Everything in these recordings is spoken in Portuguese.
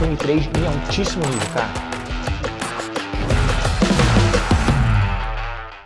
ser um trade em altíssimo nível, cara.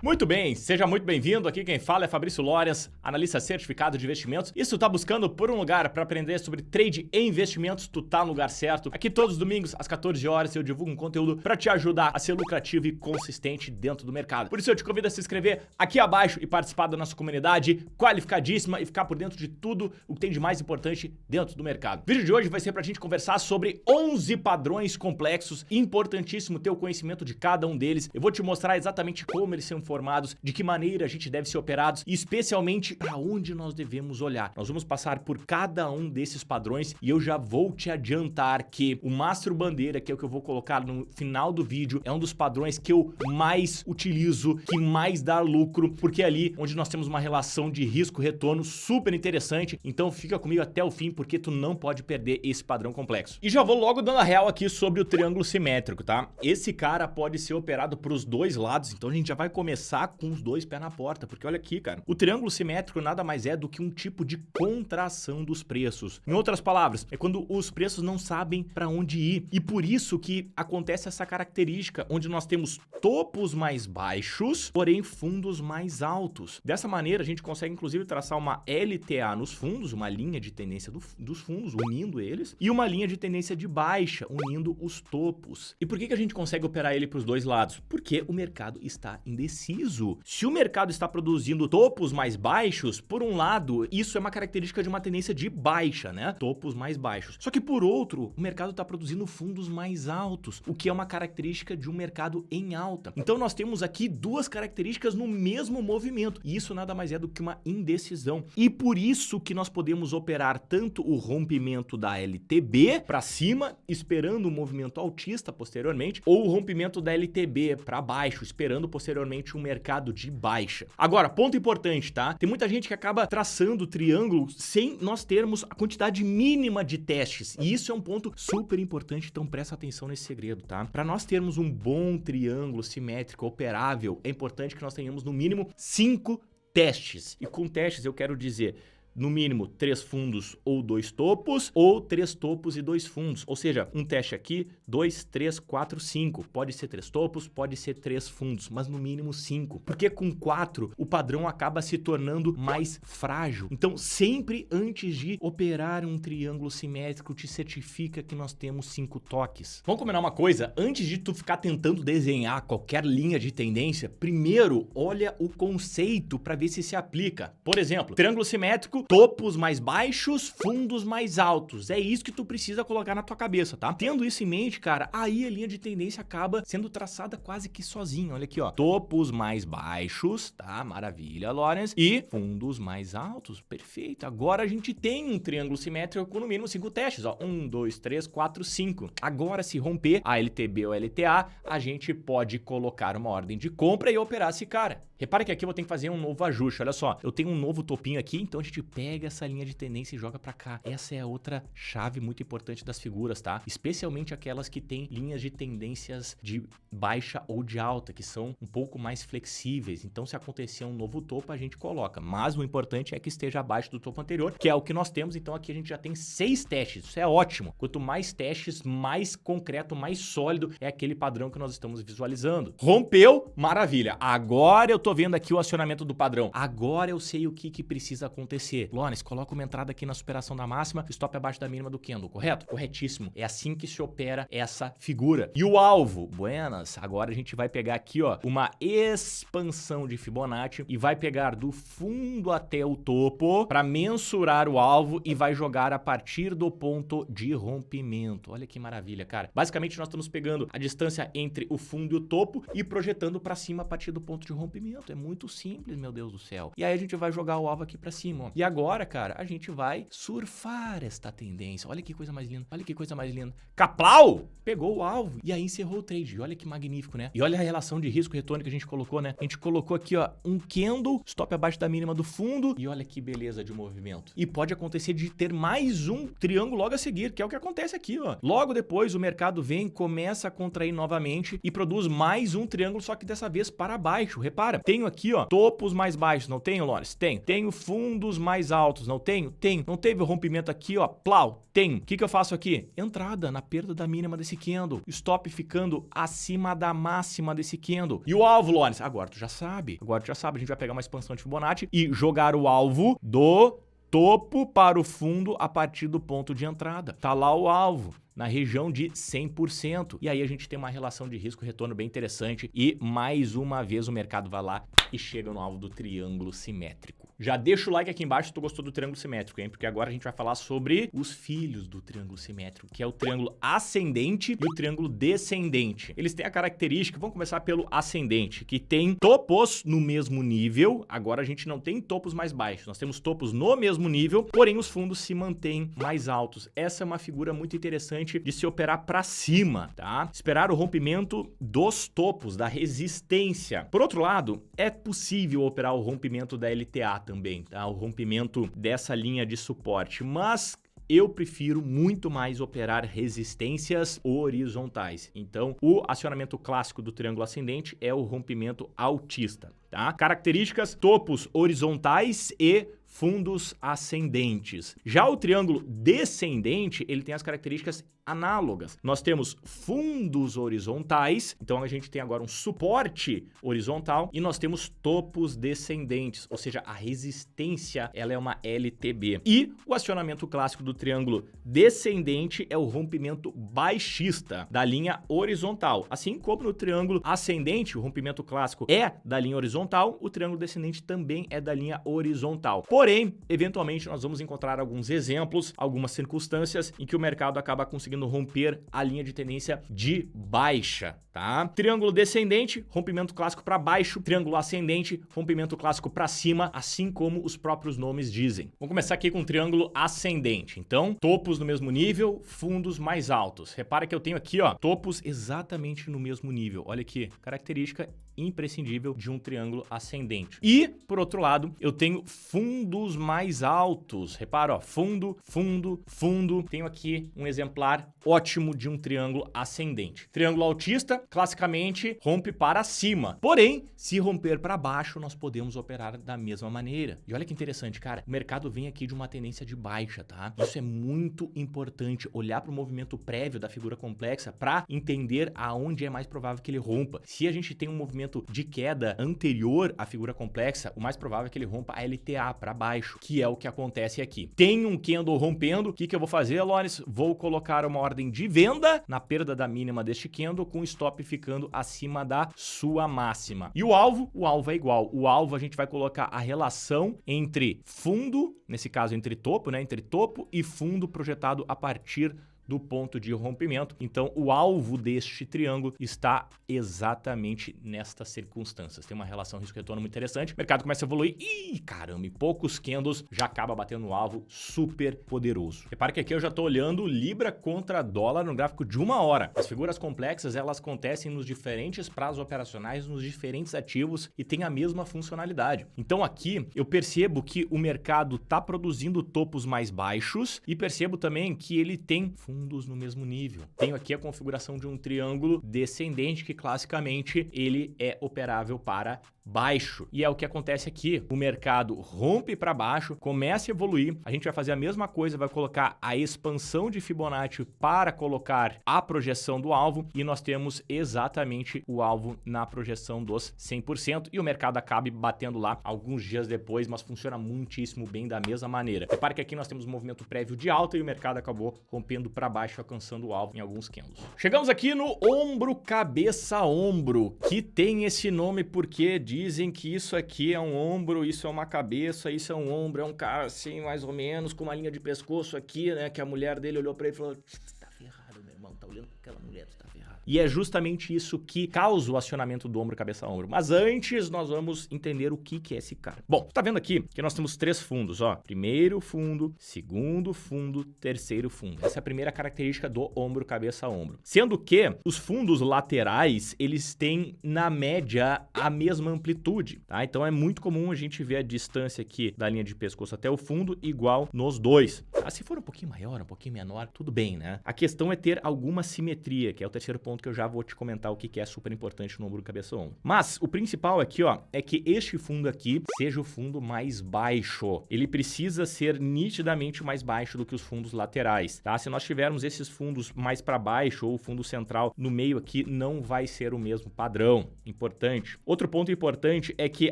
Muito bem, seja muito bem-vindo. Aqui quem fala é Fabrício Lores, analista certificado de investimentos. E se tu tá buscando por um lugar para aprender sobre trade e investimentos, tu tá no lugar certo. Aqui todos os domingos, às 14 horas, eu divulgo um conteúdo para te ajudar a ser lucrativo e consistente dentro do mercado. Por isso eu te convido a se inscrever aqui abaixo e participar da nossa comunidade qualificadíssima e ficar por dentro de tudo o que tem de mais importante dentro do mercado. O vídeo de hoje vai ser pra gente conversar sobre 11 padrões complexos. Importantíssimo ter o conhecimento de cada um deles. Eu vou te mostrar exatamente como eles são formados, de que maneira a gente deve ser operados e especialmente para onde nós devemos olhar. Nós vamos passar por cada um desses padrões e eu já vou te adiantar que o Mastro Bandeira, que é o que eu vou colocar no final do vídeo, é um dos padrões que eu mais utilizo, que mais dá lucro, porque é ali onde nós temos uma relação de risco-retorno super interessante. Então fica comigo até o fim, porque tu não pode perder esse padrão complexo. E já vou logo dando a real aqui sobre o triângulo simétrico, tá? Esse cara pode ser operado para os dois lados, então a gente já vai começar com os dois pés na porta, porque olha aqui, cara, o triângulo simétrico nada mais é do que um tipo de contração dos preços. Em outras palavras, é quando os preços não sabem para onde ir. E por isso que acontece essa característica, onde nós temos topos mais baixos, porém fundos mais altos. Dessa maneira, a gente consegue inclusive traçar uma LTA nos fundos, uma linha de tendência dos fundos, unindo eles, e uma linha de tendência de baixa, unindo os topos. E por que a gente consegue operar ele para os dois lados? Porque o mercado está indeciso. Se o mercado está produzindo topos mais baixos, por um lado, isso é uma característica de uma tendência de baixa, né? Topos mais baixos. Só que por outro, o mercado está produzindo fundos mais altos, o que é uma característica de um mercado em alta. Então nós temos aqui duas características no mesmo movimento, e isso nada mais é do que uma indecisão. E por isso que nós podemos operar tanto o rompimento da LTB para cima, esperando um movimento altista posteriormente, ou o rompimento da LTB para baixo, esperando posteriormente um mercado de baixa. Agora, ponto importante, tá? Tem muita gente que acaba traçando o triângulo sem nós termos a quantidade mínima de testes. E isso é um ponto super importante, então presta atenção nesse segredo, tá? Para nós termos um bom triângulo simétrico operável, é importante que nós tenhamos no mínimo 5 testes. E com testes eu quero dizer no mínimo 3 fundos ou 2 topos, ou 3 topos e 2 fundos. Ou seja, um teste aqui, 2, 3, 4, 5. Pode ser 3 topos, pode ser 3 fundos, mas no mínimo 5. Porque com 4, o padrão acaba se tornando mais frágil. Então, sempre antes de operar um triângulo simétrico, te certifica que nós temos 5 toques. Vamos combinar uma coisa? Antes de tu ficar tentando desenhar qualquer linha de tendência, primeiro olha o conceito para ver se aplica. Por exemplo, triângulo simétrico, topos mais baixos, fundos mais altos. É isso que tu precisa colocar na tua cabeça, tá? Tendo isso em mente, cara, aí a linha de tendência acaba sendo traçada quase que sozinha. Olha aqui, ó. Topos mais baixos, tá? Maravilha, Lawrence. E fundos mais altos. Perfeito. Agora a gente tem um triângulo simétrico com no mínimo 5 testes, ó. 1, 2, 3, 4, 5. Agora, se romper a LTB ou LTA, a gente pode colocar uma ordem de compra e operar esse cara. Repara que aqui eu vou ter que fazer um novo ajuste. Olha só, eu tenho um novo topinho aqui, então a gente pega essa linha de tendência e joga pra cá. Essa é a outra chave muito importante das figuras, tá? Especialmente aquelas que têm linhas de tendências de baixa ou de alta, que são um pouco mais flexíveis. Então, se acontecer um novo topo, a gente coloca. Mas o importante é que esteja abaixo do topo anterior, que é o que nós temos. Então, aqui a gente já tem 6 testes. Isso é ótimo. Quanto mais testes, mais concreto, mais sólido é aquele padrão que nós estamos visualizando. Rompeu, maravilha. Agora eu tô vendo aqui o acionamento do padrão. Agora eu sei o que precisa acontecer. Lawrence, coloca uma entrada aqui na superação da máxima, stop abaixo da mínima do candle, correto? Corretíssimo. É assim que se opera essa figura. E o alvo? Buenas. Agora a gente vai pegar aqui, ó, uma expansão de Fibonacci e vai pegar do fundo até o topo para mensurar o alvo e vai jogar a partir do ponto de rompimento. Olha que maravilha, cara. Basicamente nós estamos pegando a distância entre o fundo e o topo e projetando para cima a partir do ponto de rompimento. É muito simples, meu Deus do céu. E aí a gente vai jogar o alvo aqui para cima, ó. E agora, cara, a gente vai surfar esta tendência. Olha que coisa mais linda. Olha que coisa mais linda. Caplau! Pegou o alvo e aí encerrou o trade. Olha que magnífico, né? E olha a relação de risco-retorno que a gente colocou, né? A gente colocou aqui, ó, um candle, stop abaixo da mínima do fundo. E olha que beleza de movimento. E pode acontecer de ter mais um triângulo logo a seguir, que é o que acontece aqui, ó. Logo depois o mercado vem, começa a contrair novamente e produz mais um triângulo, só que dessa vez para baixo. Repara, Tenho aqui, ó, topos mais baixos, não tenho, Lawrence? Tenho. Tenho fundos mais altos, não tenho? Tenho. Não teve o rompimento aqui, ó, plau? Tenho. O que eu faço aqui? Entrada na perda da mínima desse candle. Stop ficando acima da máxima desse candle. E o alvo, Lawrence? Agora tu já sabe. Agora tu já sabe. A gente vai pegar uma expansão de Fibonacci e jogar o alvo do topo para o fundo a partir do ponto de entrada. Tá lá o alvo, na região de 100%. E aí a gente tem uma relação de risco-retorno bem interessante e mais uma vez o mercado vai lá e chega no alvo do triângulo simétrico. Já deixa o like aqui embaixo se tu gostou do triângulo simétrico, hein? Porque agora a gente vai falar sobre os filhos do triângulo simétrico, que é o triângulo ascendente e o triângulo descendente. Eles têm a característica, vamos começar pelo ascendente, que tem topos no mesmo nível. Agora a gente não tem topos mais baixos, nós temos topos no mesmo nível, porém os fundos se mantêm mais altos. Essa é uma figura muito interessante de se operar para cima, tá? Esperar o rompimento dos topos, da resistência. Por outro lado, é possível operar o rompimento da LTA também, tá? O rompimento dessa linha de suporte, mas eu prefiro muito mais operar resistências horizontais. Então, o acionamento clássico do triângulo ascendente é o rompimento altista, tá? Características: topos horizontais e fundos ascendentes. Já o triângulo descendente, ele tem as características análogas. Nós temos fundos horizontais, então a gente tem agora um suporte horizontal e nós temos topos descendentes, ou seja, a resistência, ela é uma LTB. E o acionamento clássico do triângulo descendente é o rompimento baixista da linha horizontal. Assim como no triângulo ascendente, o rompimento clássico é da linha horizontal, o triângulo descendente também é da linha horizontal. Porém, eventualmente nós vamos encontrar alguns exemplos, algumas circunstâncias em que o mercado acaba conseguindo romper a linha de tendência de baixa, tá? Triângulo descendente, rompimento clássico para baixo, triângulo ascendente, rompimento clássico para cima, assim como os próprios nomes dizem. Vamos começar aqui com o triângulo ascendente. Então, topos no mesmo nível, fundos mais altos. Repara que eu tenho aqui, ó, topos exatamente no mesmo nível. Olha aqui, característica imprescindível de um triângulo ascendente. E, por outro lado, eu tenho fundos mais altos. Repara, ó, fundo, fundo, fundo. Tenho aqui um exemplar ótimo de um triângulo ascendente. Triângulo altista, classicamente, rompe para cima. Porém, se romper para baixo, nós podemos operar da mesma maneira. E olha que interessante, cara. O mercado vem aqui de uma tendência de baixa, tá? Isso é muito importante, olhar para o movimento prévio da figura complexa para entender aonde é mais provável que ele rompa. Se a gente tem um movimento de queda anterior à figura complexa, o mais provável é que ele rompa a LTA para baixo, que é o que acontece aqui. Tem um candle rompendo, o que eu vou fazer, Lawrence? Vou colocar uma ordem de venda na perda da mínima deste candle, com o stop ficando acima da sua máxima. E o alvo é igual. O alvo a gente vai colocar a relação entre fundo, nesse caso entre topo, né? Entre topo e fundo projetado a partir do ponto de rompimento. Então, o alvo deste triângulo está exatamente nestas circunstâncias. Tem uma relação risco-retorno muito interessante. O mercado começa a evoluir. Ih, caramba, em poucos candles já acaba batendo no alvo super poderoso. Repare que aqui eu já estou olhando Libra contra dólar no gráfico de 1 hora. As figuras complexas, elas acontecem nos diferentes prazos operacionais, nos diferentes ativos e tem a mesma funcionalidade. Então, aqui eu percebo que o mercado está produzindo topos mais baixos e percebo também que ele tem fundos no mesmo nível. Tenho aqui a configuração de um triângulo descendente que classicamente ele é operável para baixo. E é o que acontece aqui. O mercado rompe para baixo, começa a evoluir. A gente vai fazer a mesma coisa, vai colocar a expansão de Fibonacci para colocar a projeção do alvo e nós temos exatamente o alvo na projeção dos 100% e o mercado acaba batendo lá alguns dias depois, mas funciona muitíssimo bem da mesma maneira. Repare que aqui nós temos um movimento prévio de alta e o mercado acabou rompendo para baixo, alcançando o alvo em alguns candles. Chegamos aqui no ombro, cabeça, ombro, que tem esse nome porque dizem que isso aqui é um ombro, isso é uma cabeça, isso é um ombro, é um cara assim, mais ou menos, com uma linha de pescoço aqui, né, que a mulher dele olhou para ele e falou: tá ferrado, meu irmão, tá olhando pra aquela mulher, tá ferrado. E é justamente isso que causa o acionamento do ombro, cabeça, ombro. Mas antes, nós vamos entender o que é esse cara. Bom, tá vendo aqui que nós temos 3 fundos, ó. Primeiro fundo, segundo fundo, terceiro fundo. Essa é a primeira característica do ombro, cabeça, ombro. Sendo que os fundos laterais, eles têm, na média, a mesma amplitude, tá? Então é muito comum a gente ver a distância aqui da linha de pescoço até o fundo igual nos dois. Ah, se for um pouquinho maior, um pouquinho menor, tudo bem, né? A questão é ter alguma simetria, que é o terceiro ponto ponto que eu já vou te comentar o que é super importante no ombro, cabeça, ombro. Mas o principal aqui, ó, é que este fundo aqui seja o fundo mais baixo. Ele precisa ser nitidamente mais baixo do que os fundos laterais, tá? Se nós tivermos esses fundos mais para baixo ou o fundo central no meio aqui, não vai ser o mesmo padrão. Importante. Outro ponto importante é que,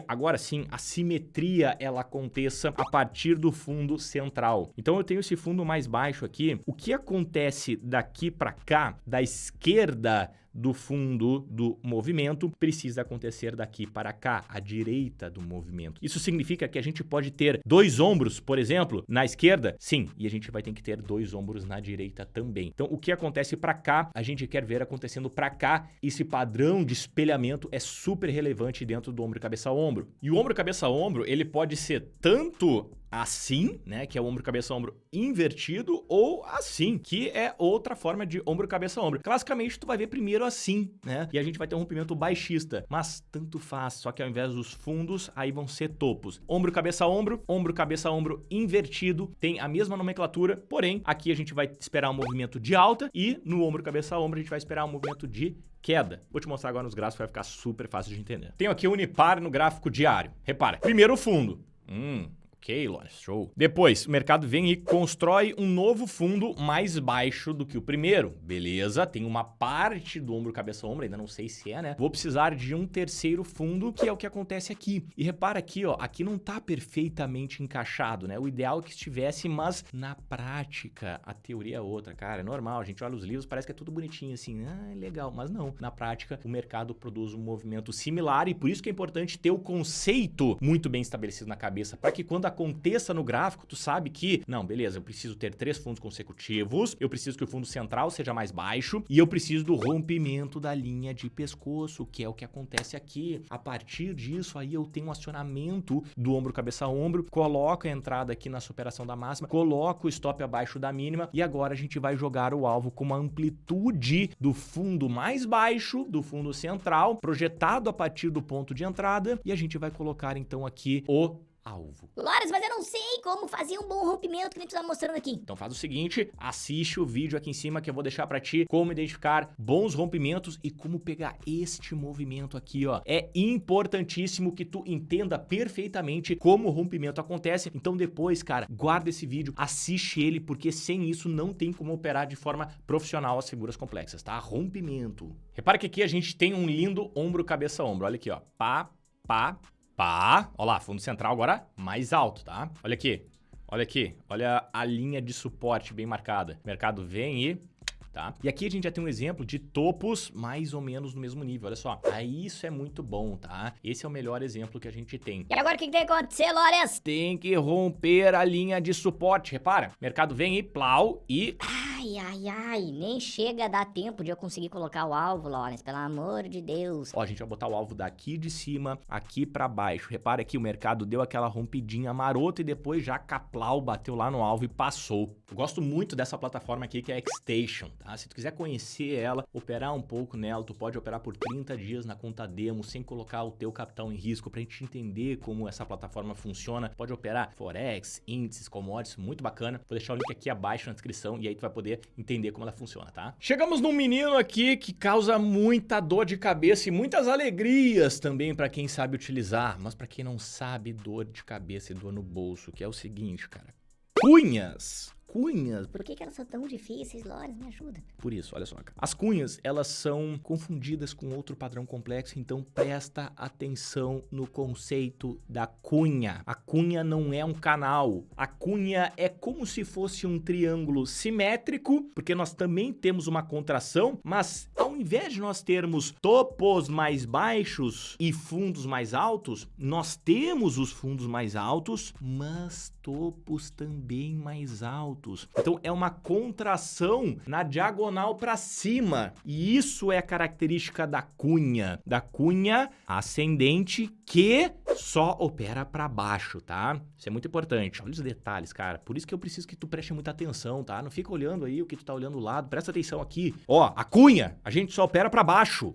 agora sim, a simetria ela aconteça a partir do fundo central. Então eu tenho esse fundo mais baixo aqui. O que acontece daqui para cá, da esquerda do fundo do movimento, precisa acontecer daqui para cá, à direita do movimento. Isso significa que a gente pode ter 2 ombros, por exemplo, na esquerda? Sim, e a gente vai ter que ter 2 ombros na direita também. Então, o que acontece para cá, a gente quer ver acontecendo para cá. Esse padrão de espelhamento é super relevante dentro do ombro, cabeça, ombro. E o ombro, cabeça, ombro, ele pode ser tanto assim, né, que é o ombro, cabeça, ombro invertido, ou assim, que é outra forma de ombro, cabeça, ombro. Classicamente, tu vai ver primeiro assim, né, e a gente vai ter um rompimento baixista, mas tanto faz, só que ao invés dos fundos, aí vão ser topos. Ombro, cabeça, ombro invertido, tem a mesma nomenclatura, porém, aqui a gente vai esperar um movimento de alta e no ombro, cabeça, ombro, a gente vai esperar um movimento de queda. Vou te mostrar agora nos gráficos, vai ficar super fácil de entender. Tenho aqui o Unipar no gráfico diário. Repara, primeiro o fundo. Ok, Lawrence, show. Depois, o mercado vem e constrói um novo fundo mais baixo do que o primeiro. Beleza, tem uma parte do ombro, cabeça, ombro, ainda não sei se é, né? Vou precisar de um terceiro fundo, que é o que acontece aqui. E repara aqui, ó, aqui não tá perfeitamente encaixado, né? O ideal é que estivesse, mas na prática, a teoria é outra, cara. É normal, a gente olha os livros, parece que é tudo bonitinho assim, legal, mas não. Na prática, o mercado produz um movimento similar e por isso que é importante ter o conceito muito bem estabelecido na cabeça, para que quando aconteça no gráfico, tu sabe que, não, beleza, eu preciso ter 3 fundos consecutivos, eu preciso que o fundo central seja mais baixo e eu preciso do rompimento da linha de pescoço, que é o que acontece aqui. A partir disso, aí eu tenho um acionamento do ombro, cabeça, ombro, coloco a entrada aqui na superação da máxima, coloco o stop abaixo da mínima e agora a gente vai jogar o alvo com uma amplitude do fundo mais baixo, do fundo central, projetado a partir do ponto de entrada e a gente vai colocar então aqui o alvo. Lawrence, mas eu não sei como fazer um bom rompimento que nem tu tá mostrando aqui. Então faz o seguinte, assiste o vídeo aqui em cima que eu vou deixar pra ti como identificar bons rompimentos e como pegar este movimento aqui, ó. É importantíssimo que tu entenda perfeitamente como o rompimento acontece. Então depois, cara, guarda esse vídeo, assiste ele, porque sem isso não tem como operar de forma profissional as figuras complexas, tá? Rompimento. Repara que aqui a gente tem um lindo ombro, cabeça, ombro. Olha aqui, ó. Pá, pá, pá, olha lá, fundo central agora mais alto, tá? Olha aqui, olha a linha de suporte bem marcada. O mercado vem e... tá? E aqui a gente já tem um exemplo de topos mais ou menos no mesmo nível, olha só. Aí isso é muito bom, tá? Esse é o melhor exemplo que a gente tem. E agora o que tem que acontecer, Lawrence? Tem que romper a linha de suporte, repara. O mercado vem e plau e... Ai, nem chega a dar tempo de eu conseguir colocar o alvo, Lawrence, pelo amor de Deus. Ó, a gente vai botar o alvo daqui de cima, aqui pra baixo. Repara que o mercado deu aquela rompidinha marota e depois já caplau, bateu lá no alvo e passou. Eu gosto muito dessa plataforma aqui que é a Xstation, tá? Se tu quiser conhecer ela, operar um pouco nela, tu pode operar por 30 dias na conta demo, sem colocar o teu capital em risco, pra gente entender como essa plataforma funciona. Pode operar Forex, índices, commodities, muito bacana. Vou deixar o link aqui abaixo na descrição e aí tu vai poder entender como ela funciona, tá? Chegamos num menino aqui que causa muita dor de cabeça e muitas alegrias também pra quem sabe utilizar, mas pra quem não sabe, dor de cabeça e dor no bolso, que é o seguinte, cara. Cunhas. Por que elas são tão difíceis, Lawrence? Me ajuda. Por isso, olha só, cara. As cunhas, elas são confundidas com outro padrão complexo, então presta atenção no conceito da cunha. A cunha não é um canal. A cunha é como se fosse um triângulo simétrico, porque nós também temos uma contração, mas ao invés de nós termos topos mais baixos e fundos mais altos, nós temos os fundos mais altos, mas topos também mais altos. Então é uma contração na diagonal para cima. E isso é a característica da cunha ascendente que só opera para baixo, tá? Isso é muito importante. Olha os detalhes, cara. Por isso que eu preciso que tu preste muita atenção, tá? Não fica olhando aí o que tu tá olhando do lado. Presta atenção aqui. Ó, a cunha, a gente só opera para baixo.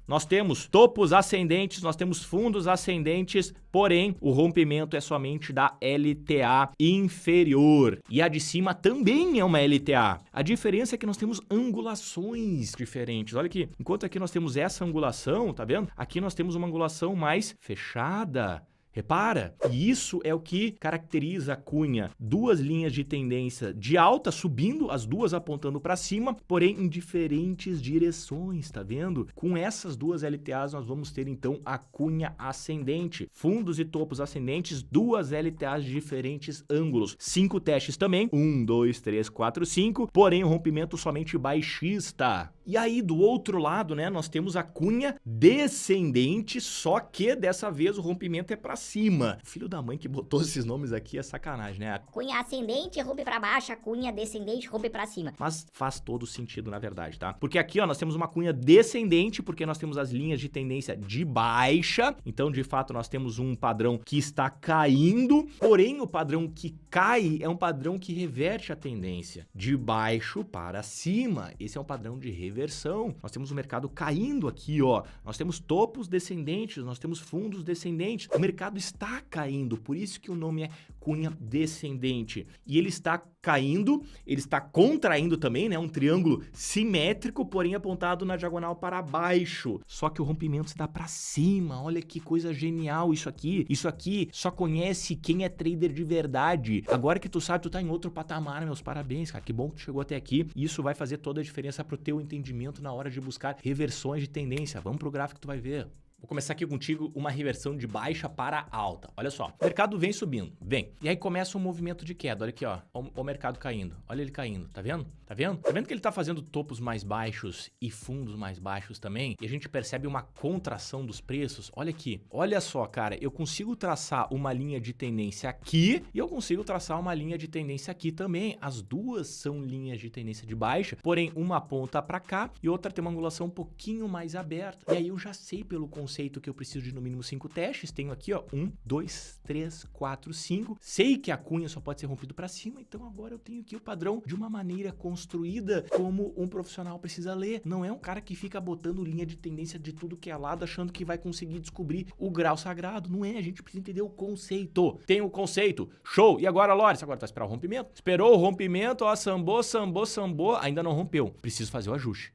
nós temos topos ascendentes, nós temos fundos ascendentes, porém o rompimento é somente da LTA inferior. E a de cima também é uma LTA. A diferença é que nós temos angulações diferentes. Olha aqui, enquanto aqui nós temos essa angulação, tá vendo? Aqui nós temos uma angulação mais fechada. Repara, e isso é o que caracteriza a cunha. Duas linhas de tendência de alta subindo, as duas apontando para cima, porém em diferentes direções, tá vendo? Com essas duas LTAs nós vamos ter então a cunha ascendente. Fundos e topos ascendentes, duas LTAs de diferentes ângulos. 5 testes também, 1, 2, 3, 4, 5, porém o rompimento somente baixista. E aí do outro lado, né, nós temos a cunha descendente, só que dessa vez o rompimento é para cima. Filho da mãe que botou esses nomes aqui é sacanagem, né? Cunha ascendente rompe pra baixo, a cunha descendente rompe pra cima. Mas faz todo sentido, na verdade, tá? Porque aqui, ó, nós temos uma cunha descendente, porque nós temos as linhas de tendência de baixa. Então, de fato, nós temos um padrão que está caindo. Porém, o padrão que cai é um padrão que reverte a tendência de baixo para cima. Esse é um padrão de reversão. Nós temos o mercado caindo aqui, ó. Nós temos topos descendentes, nós temos fundos descendentes. O mercado está caindo, por isso que o nome é cunha descendente. E ele está caindo, ele está contraindo também, né? Um triângulo simétrico, porém apontado na diagonal para baixo. Só que o rompimento se dá para cima. Olha que coisa genial isso aqui. Isso aqui só conhece quem é trader de verdade. Agora que tu sabe, tu tá em outro patamar, meus parabéns, cara. Que bom que tu chegou até aqui. Isso vai fazer toda a diferença pro teu entendimento na hora de buscar reversões de tendência. Vamos pro gráfico que tu vai ver. Vou começar aqui contigo uma reversão de baixa para alta. Olha só, o mercado vem subindo, vem. E aí começa um movimento de queda, olha aqui, ó. O mercado caindo, olha ele caindo, tá vendo? Tá vendo? Tá vendo que ele tá fazendo topos mais baixos e fundos mais baixos também? E a gente percebe uma contração dos preços. Olha aqui, olha só, cara, eu consigo traçar uma linha de tendência aqui e eu consigo traçar uma linha de tendência aqui também. As duas são linhas de tendência de baixa, porém uma aponta para cá e outra tem uma angulação um pouquinho mais aberta. E aí eu já sei pelo conceito que eu preciso de no mínimo 5 testes. Tenho aqui, ó, 1, 2, 3, 4, 5. Sei que a cunha só pode ser rompido para cima, então agora eu tenho aqui o padrão de uma maneira construída como um profissional precisa ler. Não é um cara que fica botando linha de tendência de tudo que é lado, achando que vai conseguir descobrir o grau sagrado. Não é, a gente precisa entender o conceito. Tem o conceito, show. E agora, Lores, agora tá esperando o rompimento? Esperou o rompimento, ó, sambou, ainda não rompeu. Preciso fazer o ajuste.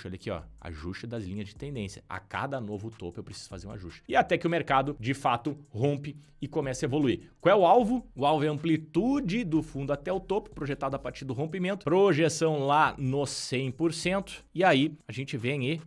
Olha aqui, ó, ajuste das linhas de tendência. A cada novo topo eu preciso fazer um ajuste. E até que o mercado, de fato, rompe e começa a evoluir. Qual é o alvo? O alvo é a amplitude do fundo até o topo, projetado a partir do rompimento. Projeção lá no 100%. E aí, a gente vem e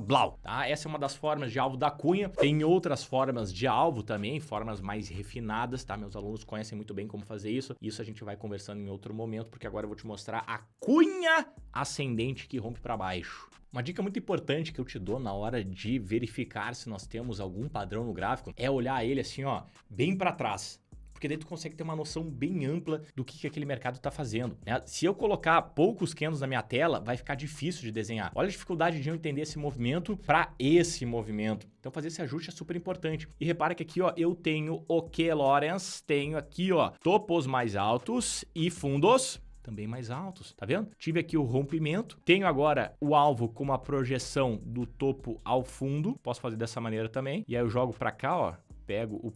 blau, tá? Essa é uma das formas de alvo da cunha. Tem outras formas de alvo também, formas mais refinadas, tá? Meus alunos conhecem muito bem como fazer isso. Isso a gente vai conversando em outro momento, porque agora eu vou te mostrar a cunha ascendente que rompe para baixo. Uma dica muito importante que eu te dou na hora de verificar se nós temos algum padrão no gráfico é olhar ele assim, ó, bem para trás. Porque daí tu consegue ter uma noção bem ampla do que aquele mercado está fazendo, né? Se eu colocar poucos candles na minha tela, vai ficar difícil de desenhar. Olha a dificuldade de eu entender esse movimento para esse movimento. Então fazer esse ajuste é super importante. E repara que aqui, ó, eu tenho o que, Lawrence? Tenho aqui, ó, topos mais altos e fundos também mais altos, tá vendo? Tive aqui o rompimento, tenho agora o alvo com uma projeção do topo ao fundo, posso fazer dessa maneira também, e aí eu jogo pra cá, ó, pego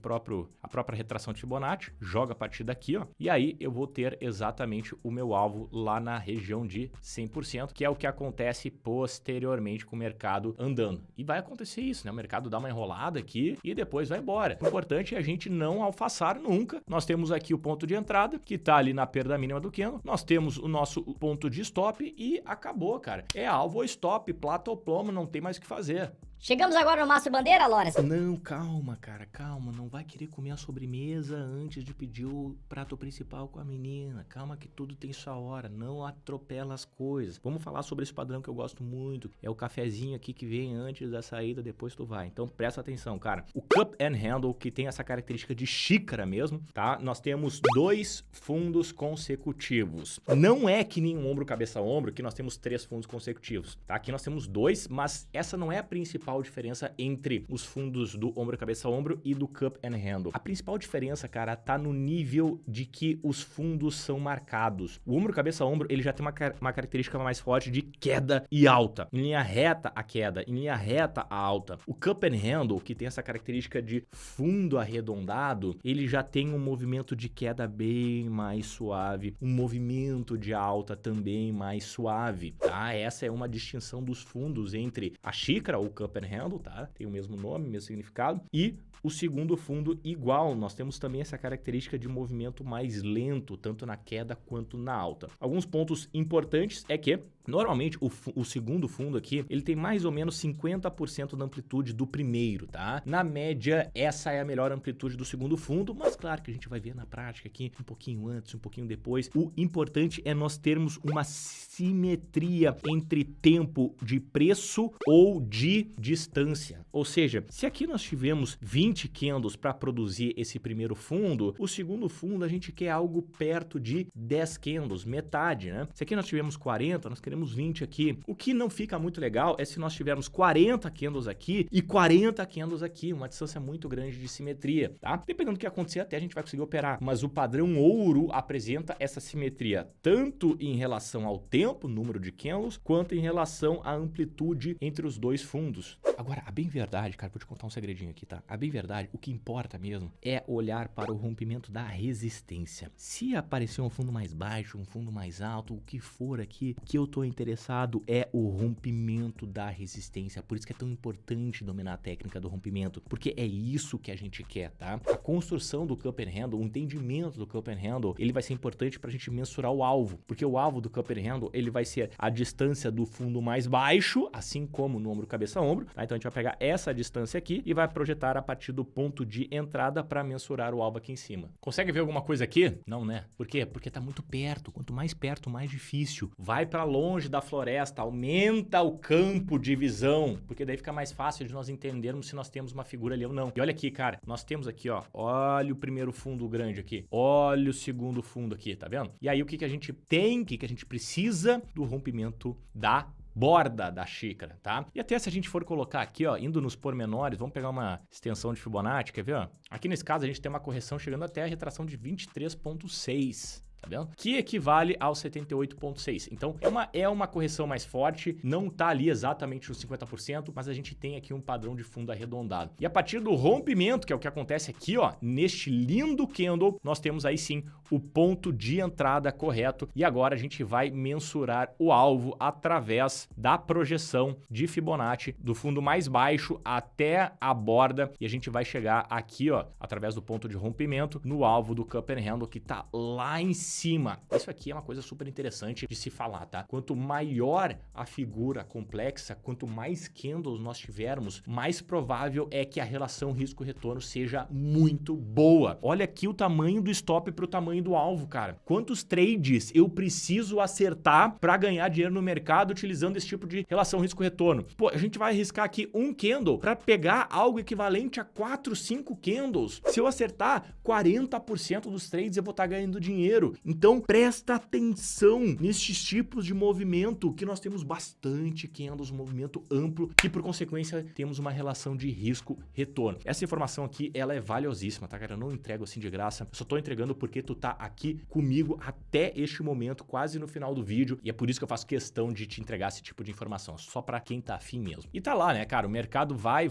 a própria retração de Fibonacci, jogo a partir daqui, ó, e aí eu vou ter exatamente o meu alvo lá na região de 100%, que é o que acontece posteriormente com o mercado andando. E vai acontecer isso, né? O mercado dá uma enrolada aqui e depois vai embora. O importante é a gente não alfaçar nunca. Nós temos aqui o ponto de entrada, que tá ali na perda mínima do candle. Nós temos o nosso ponto de stop e acabou, cara. É alvo ou stop, plata ou plomo, não tem mais o que fazer. Chegamos agora no Mastro Bandeira, Lawrence? Não, calma, cara, calma. Não vai querer comer a sobremesa antes de pedir o prato principal com a menina. Calma que tudo tem sua hora. Não atropela as coisas. Vamos falar sobre esse padrão que eu gosto muito. É o cafezinho aqui que vem antes da saída, depois tu vai. Então presta atenção, cara. O Cup and Handle, que tem essa característica de xícara mesmo, tá? Nós temos 2 fundos consecutivos. Não é que nem um ombro, cabeça, ombro, que nós temos 3 fundos consecutivos, tá? Aqui nós temos 2, mas essa não é a principal principal diferença entre os fundos do ombro, cabeça, ombro e do cup and handle? A principal diferença, cara, tá no nível de que os fundos são marcados. O ombro, cabeça, ombro, ele já tem uma característica mais forte de queda e alta. Em linha reta, a queda. Em linha reta, a alta. O cup and handle, que tem essa característica de fundo arredondado, ele já tem um movimento de queda bem mais suave, um movimento de alta também mais suave, tá? Essa é uma distinção dos fundos entre a xícara, ou cup and handle, tá? Tem o mesmo nome, mesmo significado, e o segundo fundo igual. Nós temos também essa característica de movimento mais lento, tanto na queda quanto na alta. Alguns pontos importantes é que normalmente o segundo fundo aqui, ele tem mais ou menos 50% da amplitude do primeiro, tá? Na média, essa é a melhor amplitude do segundo fundo, mas claro que a gente vai ver na prática aqui, um pouquinho antes, um pouquinho depois. O importante é nós termos uma simetria entre tempo de preço ou de distância. Ou seja, se aqui nós tivemos 20 candles para produzir esse primeiro fundo, o segundo fundo a gente quer algo perto de 10 candles, metade, né? Se aqui nós tivemos 40, nós queremos 20 aqui. O que não fica muito legal é se nós tivermos 40 candles aqui e 40 candles aqui, uma distância muito grande de simetria, tá? Dependendo do que acontecer, até a gente vai conseguir operar. Mas o padrão ouro apresenta essa simetria tanto em relação ao tempo, número de candles, quanto em relação à amplitude entre os dois fundos. Agora, a bem verdade, cara, vou te contar um segredinho aqui, tá? A bem verdade, o que importa mesmo é olhar para o rompimento da resistência. Se aparecer um fundo mais baixo, um fundo mais alto, o que for aqui, o que eu tô interessado é o rompimento da resistência. Por isso que é tão importante dominar a técnica do rompimento, porque é isso que a gente quer, tá? A construção do cup and handle, o entendimento do cup and handle, ele vai ser importante pra gente mensurar o alvo, porque o alvo do cup and handle, ele vai ser a distância do fundo mais baixo, assim como no ombro, cabeça, ombro, tá? Então a gente vai pegar essa distância aqui e vai projetar a partir do ponto de entrada para mensurar o alvo aqui em cima. Consegue ver alguma coisa aqui? Não, né? Por quê? Porque tá muito perto. Quanto mais perto, mais difícil. Vai para longe da floresta, aumenta o campo de visão, porque daí fica mais fácil de nós entendermos se nós temos uma figura ali ou não. E olha aqui, cara, nós temos aqui, ó, olha o primeiro fundo grande aqui, olha o segundo fundo aqui, tá vendo? E aí o que que a gente tem, o que que a gente precisa do rompimento da borda da xícara, tá? E até se a gente for colocar aqui, ó, indo nos pormenores, vamos pegar uma extensão de Fibonacci, quer ver, ó? Aqui nesse caso a gente tem uma correção chegando até a retração de 23,6. Tá vendo? Que equivale ao 78,6. Então, é uma correção mais forte, não tá ali exatamente nos 50%, mas a gente tem aqui um padrão de fundo arredondado. E a partir do rompimento, que é o que acontece aqui, ó, neste lindo candle, nós temos aí sim o ponto de entrada correto. E agora a gente vai mensurar o alvo através da projeção de Fibonacci do fundo mais baixo até a borda. E a gente vai chegar aqui, ó, através do ponto de rompimento, no alvo do cup and handle, que tá lá em cima. Isso aqui é uma coisa super interessante de se falar, tá? Quanto maior a figura complexa, quanto mais candles nós tivermos, mais provável é que a relação risco-retorno seja muito boa. Olha aqui o tamanho do stop para o tamanho do alvo, cara. Quantos trades eu preciso acertar para ganhar dinheiro no mercado utilizando esse tipo de relação risco-retorno? Pô, a gente vai arriscar aqui um candle para pegar algo equivalente a 4, 5 candles. Se eu acertar 40% dos trades, eu vou estar ganhando dinheiro. Então, presta atenção nestes tipos de movimento, que nós temos bastante candles, um movimento amplo, que por consequência temos uma relação de risco-retorno. Essa informação aqui, ela é valiosíssima, tá, cara? Eu não entrego assim de graça, eu só tô entregando porque tu tá aqui comigo até este momento, quase no final do vídeo, e é por isso que eu faço questão de te entregar esse tipo de informação, só pra quem tá afim mesmo. E tá lá, né, cara? O mercado vai,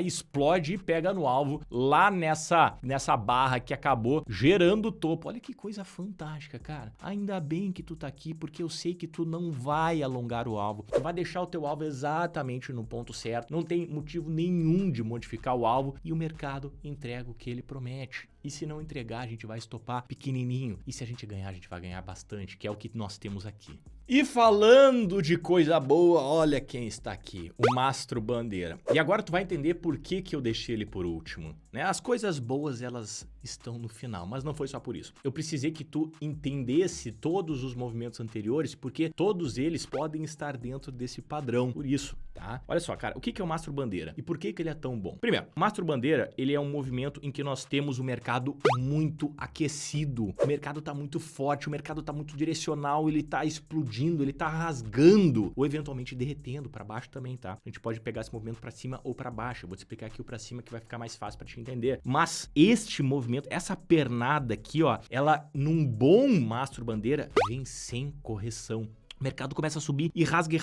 explode e pega no alvo, lá nessa barra que acabou gerando o topo. Olha que coisa fantástica, cara. Ainda bem que tu tá aqui, porque eu sei que tu não vai alongar o alvo. Tu vai deixar o teu alvo exatamente no ponto certo. Não tem motivo nenhum de modificar o alvo e o mercado entrega o que ele promete. E se não entregar, a gente vai estopar pequenininho. E se a gente ganhar, a gente vai ganhar bastante, que é o que nós temos aqui. E falando de coisa boa, olha quem está aqui, o Mastro Bandeira. E agora tu vai entender por que eu deixei ele por último, né? As coisas boas, elas estão no final, mas não foi só por isso. Eu precisei que tu entendesse todos os movimentos anteriores, porque todos eles podem estar dentro desse padrão. Por isso, tá? tá? Olha só, cara, o que é o Mastro Bandeira e por que ele é tão bom? Primeiro, o Mastro Bandeira, ele é um movimento em que nós temos o mercado muito aquecido. O mercado tá muito forte, o mercado tá muito direcional, ele tá explodindo, ele tá rasgando ou eventualmente derretendo para baixo também, tá? A gente pode pegar esse movimento para cima ou para baixo. Eu vou te explicar aqui o para cima que vai ficar mais fácil para te entender. Mas este movimento, essa pernada aqui, ó, ela num bom Mastro Bandeira vem sem correção. O mercado começa a subir e rasga.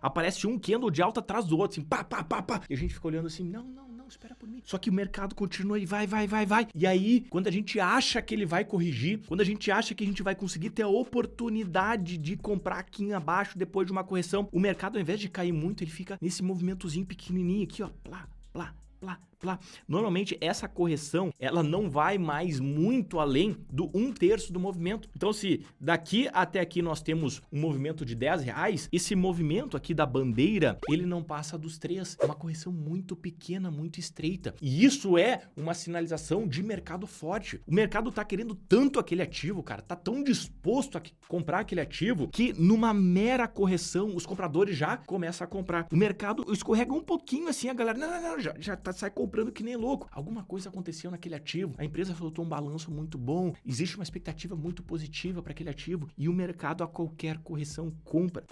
Aparece um candle de alta atrás do outro, assim, pá. E a gente fica olhando assim, não, espera por mim. Só que o mercado continua e vai. E aí, quando a gente acha que ele vai corrigir, quando a gente acha que a gente vai conseguir ter a oportunidade de comprar aqui abaixo depois de uma correção, o mercado, ao invés de cair muito, ele fica nesse movimentozinho pequenininho aqui, ó, plá. Normalmente essa correção ela não vai mais muito além do 1/3 do movimento. Então se daqui até aqui nós temos um movimento de R$10, esse movimento aqui da bandeira ele não passa dos 3. É uma correção muito pequena, muito estreita. E isso é uma sinalização de mercado forte. O mercado tá querendo tanto aquele ativo, cara, tá tão disposto a comprar aquele ativo que numa mera correção os compradores já começam a comprar. O mercado escorrega um pouquinho assim, a galera não, já sai comprando que nem louco. Alguma coisa aconteceu naquele ativo, a empresa soltou um balanço muito bom, existe uma expectativa muito positiva para aquele ativo e o mercado a qualquer correção compra.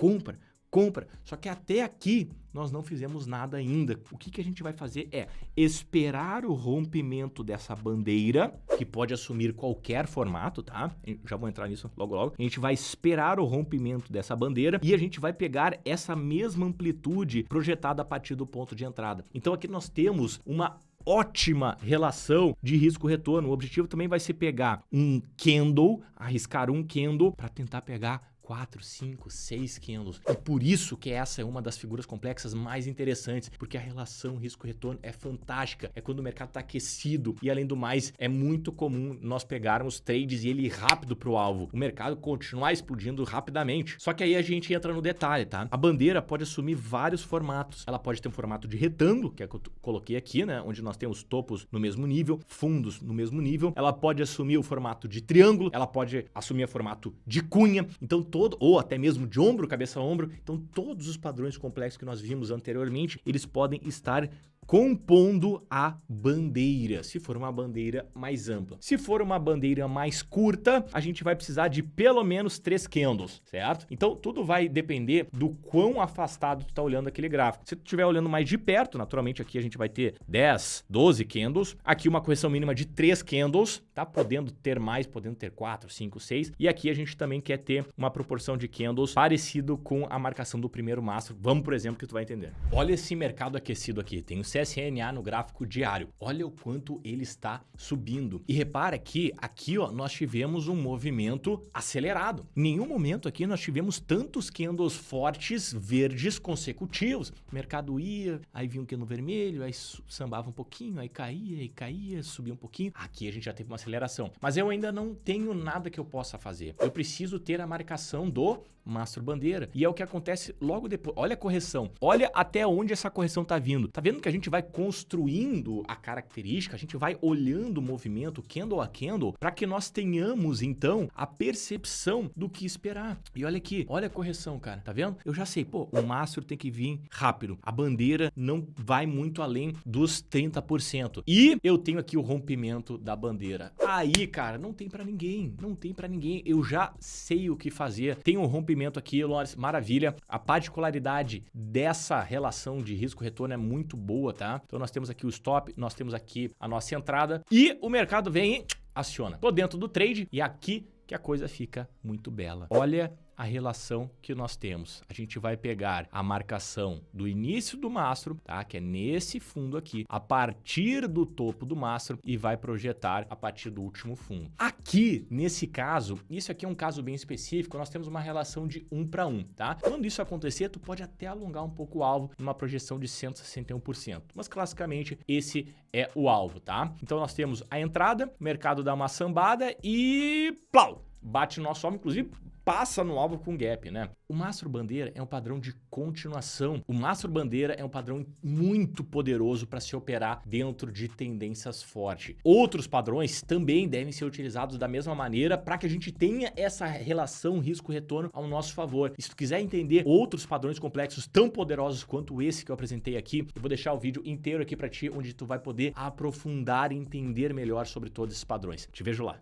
Só que até aqui nós não fizemos nada ainda. O que a gente vai fazer é esperar o rompimento dessa bandeira, que pode assumir qualquer formato, tá? Já vou entrar nisso logo. A gente vai esperar o rompimento dessa bandeira e a gente vai pegar essa mesma amplitude projetada a partir do ponto de entrada. Então aqui nós temos uma ótima relação de risco-retorno. O objetivo também vai ser pegar um candle, arriscar um candle para tentar pegar 4, 5, 6 candles. E por isso que essa é uma das figuras complexas mais interessantes, porque a relação risco-retorno é fantástica. É quando o mercado está aquecido e, além do mais, é muito comum nós pegarmos trades e ele ir rápido para o alvo. O mercado continuar explodindo rapidamente. Só que aí a gente entra no detalhe, tá? A bandeira pode assumir vários formatos. Ela pode ter um formato de retângulo, que é o que eu coloquei aqui, né? Onde nós temos topos no mesmo nível, fundos no mesmo nível. Ela pode assumir o formato de triângulo, ela pode assumir o formato de cunha. Então, ou até mesmo de ombro, cabeça a ombro. Então, todos os padrões complexos que nós vimos anteriormente, eles podem estar compondo a bandeira, se for uma bandeira mais ampla. Se for uma bandeira mais curta, a gente vai precisar de pelo menos 3 candles, certo? Então, tudo vai depender do quão afastado tu tá olhando aquele gráfico. Se tu estiver olhando mais de perto, naturalmente aqui a gente vai ter 10, 12 candles. Aqui uma correção mínima de 3 candles, tá? Podendo ter mais, podendo ter 4, 5, 6. E aqui a gente também quer ter uma proporção de candles parecido com a marcação do primeiro mastro. Vamos, por exemplo, que tu vai entender. Olha esse mercado aquecido aqui. Tem o CSNA no gráfico diário. Olha o quanto ele está subindo. E repara que aqui, ó, nós tivemos um movimento acelerado. Em nenhum momento aqui nós tivemos tantos candles fortes verdes consecutivos. O mercado ia, aí vinha um candle vermelho, aí sambava um pouquinho, aí caía, subia um pouquinho. Aqui a gente já teve uma aceleração. Mas eu ainda não tenho nada que eu possa fazer. Eu preciso ter a marcação do mastro bandeira. E é o que acontece logo depois. Olha a correção. Olha até onde essa correção tá vindo. Tá vendo que a gente vai construindo a característica, a gente vai olhando o movimento candle a candle para que nós tenhamos, então, a percepção do que esperar. E olha aqui, olha a correção, cara. Tá vendo? Eu já sei, pô, o mastro tem que vir rápido. A bandeira não vai muito além dos 30%. E eu tenho aqui o rompimento da bandeira. Aí, cara, não tem para ninguém. Não tem para ninguém. Eu já sei o que fazer. Tem um rompimento aqui, Lawrence, maravilha. A particularidade dessa relação de risco-retorno é muito boa, tá? Então nós temos aqui o stop, nós temos aqui a nossa entrada e o mercado vem e aciona. Tô dentro do trade e aqui que a coisa fica muito bela. Olha a relação que nós temos. A gente vai pegar a marcação do início do mastro, tá? Que é nesse fundo aqui, a partir do topo do mastro e vai projetar a partir do último fundo. Aqui, nesse caso, isso aqui é um caso bem específico, nós temos uma relação de 1 para 1, tá? Quando isso acontecer, tu pode até alongar um pouco o alvo numa projeção de 161%. Mas, classicamente, esse é o alvo, tá? Então, nós temos a entrada, o mercado dá uma sambada e... plau! Bate no nosso alvo, inclusive... passa no alvo com gap, né? O mastro bandeira é um padrão de continuação. O mastro bandeira é um padrão muito poderoso para se operar dentro de tendências fortes. Outros padrões também devem ser utilizados da mesma maneira para que a gente tenha essa relação risco-retorno ao nosso favor. E se tu quiser entender outros padrões complexos tão poderosos quanto esse que eu apresentei aqui, eu vou deixar o vídeo inteiro aqui para ti, onde tu vai poder aprofundar e entender melhor sobre todos esses padrões. Te vejo lá.